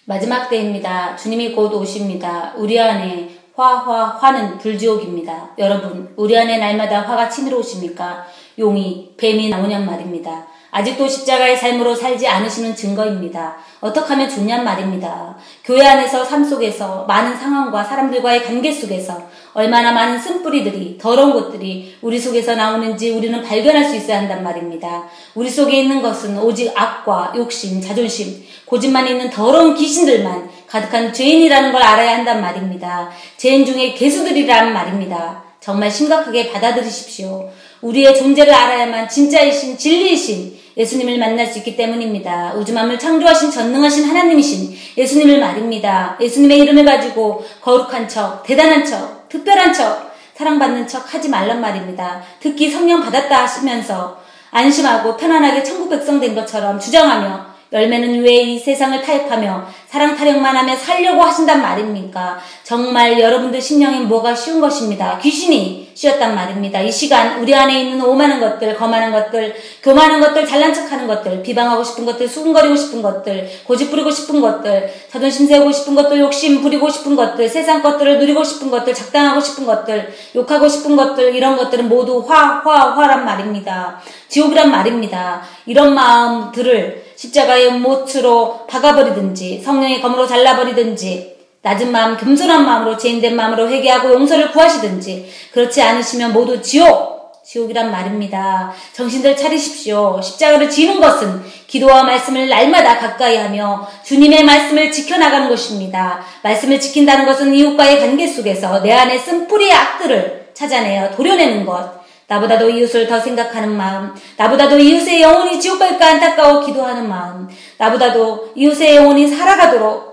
마지막 때입니다. 주님이 곧 오십니다. 우리 안에 화는 불지옥입니다. 여러분, 우리 안에 날마다 화가 치밀어 오십니까? 용이, 뱀이 나오냔 말입니다. 아직도 십자가의 삶으로 살지 않으시는 증거입니다. 어떻게 하면 좋냔 말입니다. 교회 안에서 삶 속에서 많은 상황과 사람들과의 관계 속에서 얼마나 많은 쓴뿌리들이, 더러운 것들이 우리 속에서 나오는지 우리는 발견할 수 있어야 한단 말입니다. 우리 속에 있는 것은 오직 악과 욕심, 자존심, 고집만 있는 더러운 귀신들만 가득한 죄인이라는 걸 알아야 한단 말입니다. 죄인 중에 괴수들이란 말입니다. 정말 심각하게 받아들이십시오. 우리의 존재를 알아야만 진짜이신 진리이신 예수님을 만날 수 있기 때문입니다. 우주 만물 창조하신 전능하신 하나님이신 예수님을 말입니다. 예수님의 이름을 가지고 거룩한 척, 대단한 척, 특별한 척, 사랑받는 척 하지 말란 말입니다. 특히 성령 받았다 하시면서 안심하고 편안하게 천국 백성 된 것처럼 주장하며 열매는 왜 이 세상을 타협하며 사랑 타령만 하며 살려고 하신단 말입니까? 정말 여러분들 심령에 뭐가 쉬운 것입니다. 귀신이 쉬었단 말입니다. 이 시간 우리 안에 있는 오만한 것들, 거만한 것들, 교만한 것들, 잘난 척하는 것들, 비방하고 싶은 것들, 수군거리고 싶은 것들, 고집 부리고 싶은 것들, 자존심 세우고 싶은 것들, 욕심 부리고 싶은 것들, 세상 것들을 누리고 싶은 것들, 작당하고 싶은 것들, 욕하고 싶은 것들, 이런 것들은 모두 화란 말입니다. 지옥이란 말입니다. 이런 마음들을 십자가의 못으로 박아버리든지 성령의 검으로 잘라버리든지 낮은 마음, 겸손한 마음으로 죄인된 마음으로 회개하고 용서를 구하시든지 그렇지 않으시면 모두 지옥이란 말입니다. 정신들 차리십시오. 십자가를 지는 것은 기도와 말씀을 날마다 가까이 하며 주님의 말씀을 지켜나가는 것입니다. 말씀을 지킨다는 것은 이웃과의 관계 속에서 내 안에 쓴 뿌리의 악들을 찾아내어 도려내는 것, 나보다도 이웃을 더 생각하는 마음, 나보다도 이웃의 영혼이 지옥 갈까 안타까워 기도하는 마음, 나보다도 이웃의 영혼이 살아가도록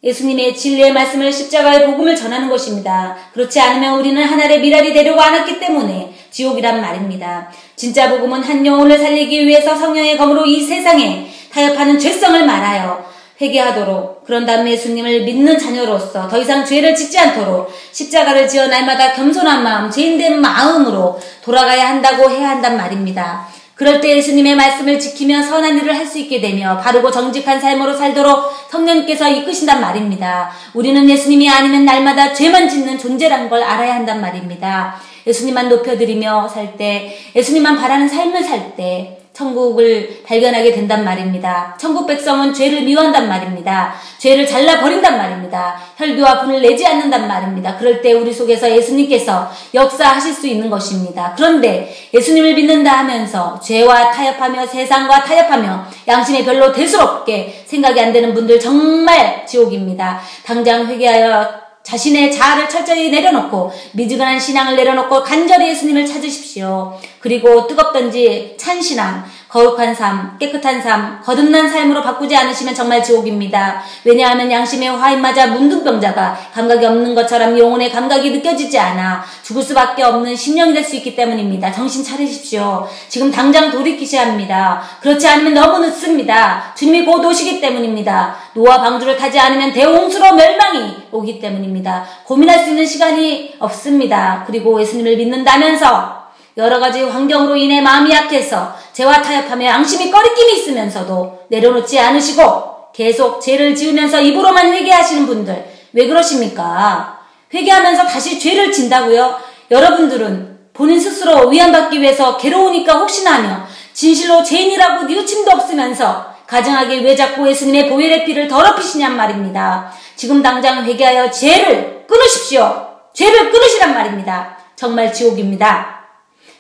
예수님의 진리의 말씀을 십자가의 복음을 전하는 것입니다. 그렇지 않으면 우리는 하늘의 미랄이 되려고 않았기 때문에 지옥이란 말입니다. 진짜 복음은 한 영혼을 살리기 위해서 성령의 검으로 이 세상에 타협하는 죄성을 말하여 회개하도록, 그런 다음에 예수님을 믿는 자녀로서 더 이상 죄를 짓지 않도록 십자가를 지어 날마다 겸손한 마음, 죄인된 마음으로 돌아가야 한다고 해야 한단 말입니다. 그럴 때 예수님의 말씀을 지키며 선한 일을 할 수 있게 되며 바르고 정직한 삶으로 살도록 성령님께서 이끄신단 말입니다. 우리는 예수님이 아니면 날마다 죄만 짓는 존재란 걸 알아야 한단 말입니다. 예수님만 높여드리며 살 때, 예수님만 바라는 삶을 살 때 천국을 발견하게 된단 말입니다. 천국 백성은 죄를 미워한단 말입니다. 죄를 잘라버린단 말입니다. 혈기와 분을 내지 않는단 말입니다. 그럴 때 우리 속에서 예수님께서 역사하실 수 있는 것입니다. 그런데 예수님을 믿는다 하면서 죄와 타협하며 세상과 타협하며 양심에 별로 대수롭게 생각이 안 되는 분들 정말 지옥입니다. 당장 회개하여 자신의 자아를 철저히 내려놓고 미지근한 신앙을 내려놓고 간절히 예수님을 찾으십시오. 그리고 뜨겁던지 찬 신앙, 거룩한 삶, 깨끗한 삶, 거듭난 삶으로 바꾸지 않으시면 정말 지옥입니다. 왜냐하면 양심의 화인맞아 문둥병자가 감각이 없는 것처럼 영혼의 감각이 느껴지지 않아 죽을 수밖에 없는 심령이 될 수 있기 때문입니다. 정신 차리십시오. 지금 당장 돌이키셔야 합니다. 그렇지 않으면 너무 늦습니다. 주님이 곧 오시기 때문입니다. 노아 방주를 타지 않으면 대홍수로 멸망이 오기 때문입니다. 고민할 수 있는 시간이 없습니다. 그리고 예수님을 믿는다면서 여러 가지 환경으로 인해 마음이 약해서 죄와 타협하며 양심이 꺼리낌이 있으면서도 내려놓지 않으시고 계속 죄를 지으면서 입으로만 회개하시는 분들 왜 그러십니까? 회개하면서 다시 죄를 진다고요? 여러분들은 본인 스스로 위안받기 위해서 괴로우니까 혹시나 하며 진실로 죄인이라고 뉘우침도 없으면서 가증하게 왜 자꾸 예수님의 보혈의 피를 더럽히시냔 말입니다. 지금 당장 회개하여 죄를 끊으십시오. 죄를 끊으시란 말입니다. 정말 지옥입니다.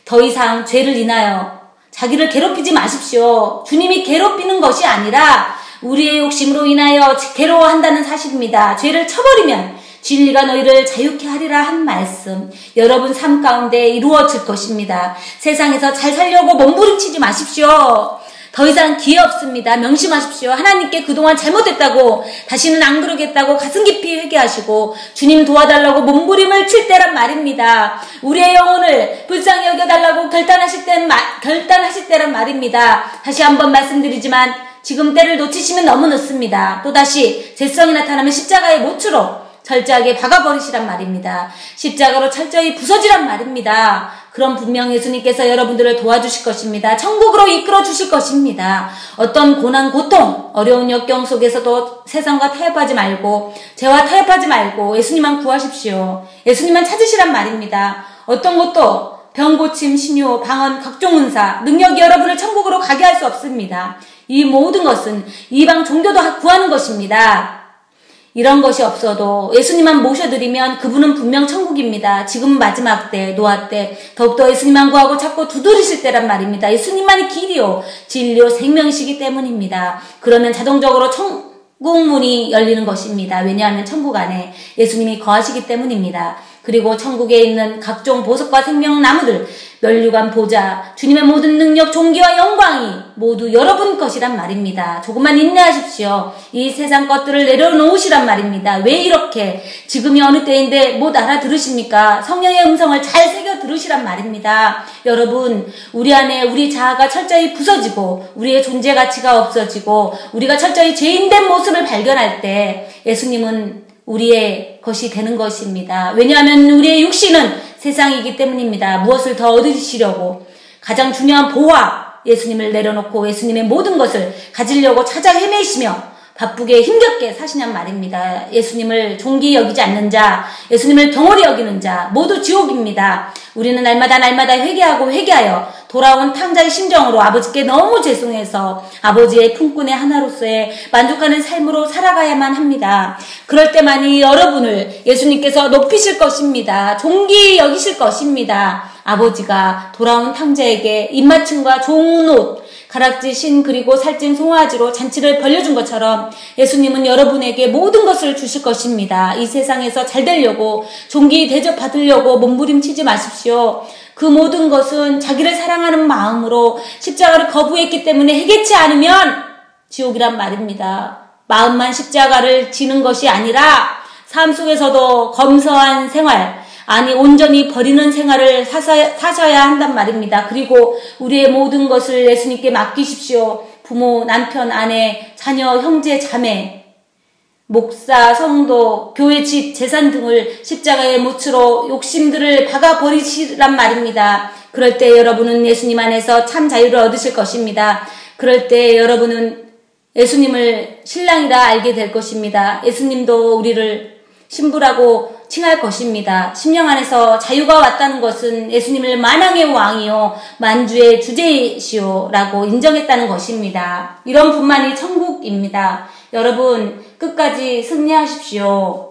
더 이상 죄를 인하여 자기를 괴롭히지 마십시오. 주님이 괴롭히는 것이 아니라 우리의 욕심으로 인하여 괴로워한다는 사실입니다. 죄를 쳐버리면 진리가 너희를 자유케 하리라 한 말씀 여러분 삶 가운데 이루어질 것입니다. 세상에서 잘 살려고 몸부림치지 마십시오. 더 이상 기회 없습니다. 명심하십시오. 하나님께 그동안 잘못했다고 다시는 안 그러겠다고 가슴 깊이 회개하시고 주님 도와달라고 몸부림을 칠 때란 말입니다. 우리의 영혼을 불쌍히 여겨달라고 결단하실 때란 말입니다. 다시 한번 말씀드리지만 지금 때를 놓치시면 너무 늦습니다. 또다시 죄성이 나타나면 십자가의 못으로 철저하게 박아버리시란 말입니다. 십자가로 철저히 부서지란 말입니다. 그럼 분명 예수님께서 여러분들을 도와주실 것입니다. 천국으로 이끌어 주실 것입니다. 어떤 고난, 고통, 어려운 역경 속에서도 세상과 타협하지 말고 죄와 타협하지 말고 예수님만 구하십시오. 예수님만 찾으시란 말입니다. 어떤 것도 병 고침, 신유, 방언, 각종 은사, 능력이 여러분을 천국으로 가게 할 수 없습니다. 이 모든 것은 이방 종교도 구하는 것입니다. 이런 것이 없어도 예수님만 모셔드리면 그분은 분명 천국입니다. 지금 마지막 때, 노아 때 더욱더 예수님만 구하고 찾고 두드리실 때란 말입니다. 예수님만이 길이요, 진리요, 생명이시기 때문입니다. 그러면 자동적으로 천국문이 열리는 것입니다. 왜냐하면 천국 안에 예수님이 거하시기 때문입니다. 그리고 천국에 있는 각종 보석과 생명나무들, 면류관 보좌, 주님의 모든 능력, 존귀와 영광이 모두 여러분 것이란 말입니다. 조금만 인내하십시오. 이 세상 것들을 내려놓으시란 말입니다. 왜 이렇게 지금이 어느 때인데 못 알아들으십니까? 성령의 음성을 잘 새겨 들으시란 말입니다. 여러분, 우리 안에 우리 자아가 철저히 부서지고 우리의 존재 가치가 없어지고 우리가 철저히 죄인된 모습을 발견할 때 예수님은 우리의 것이 되는 것입니다. 왜냐하면 우리의 육신은 세상이기 때문입니다. 무엇을 더 얻으시려고 가장 중요한 보화, 예수님을 내려놓고 예수님의 모든 것을 가지려고 찾아 헤매시며 바쁘게 힘겹게 사시냔 말입니다. 예수님을 존귀 여기지 않는 자, 예수님을 덩어리 여기는 자 모두 지옥입니다. 우리는 날마다 회개하고 회개하여 돌아온 탕자의 심정으로 아버지께 너무 죄송해서 아버지의 품꾼의 하나로서의 만족하는 삶으로 살아가야만 합니다. 그럴 때만이 여러분을 예수님께서 높이실 것입니다. 존귀 여기실 것입니다. 아버지가 돌아온 탕자에게 입맞춤과 좋은 옷, 가락지 신 그리고 살찐 송아지로 잔치를 벌려준 것처럼 예수님은 여러분에게 모든 것을 주실 것입니다. 이 세상에서 잘 되려고 존귀 대접받으려고 몸부림치지 마십시오. 그 모든 것은 자기를 사랑하는 마음으로 십자가를 거부했기 때문에 해결치 않으면 지옥이란 말입니다. 마음만 십자가를 지는 것이 아니라 삶 속에서도 검소한 생활, 아니 온전히 버리는 생활을 사셔야 한단 말입니다. 그리고 우리의 모든 것을 예수님께 맡기십시오. 부모, 남편, 아내, 자녀, 형제, 자매, 목사, 성도, 교회 집, 재산 등을 십자가의 못으로 욕심들을 박아버리시란 말입니다. 그럴 때 여러분은 예수님 안에서 참 자유를 얻으실 것입니다. 그럴 때 여러분은 예수님을 신랑이라 알게 될 것입니다. 예수님도 우리를 신부라고 칭할 것입니다. 심령 안에서 자유가 왔다는 것은 예수님을 만왕의 왕이요 만주의 주제이시오 라고 인정했다는 것입니다. 이런 분만이 천국입니다. 여러분 끝까지 승리하십시오.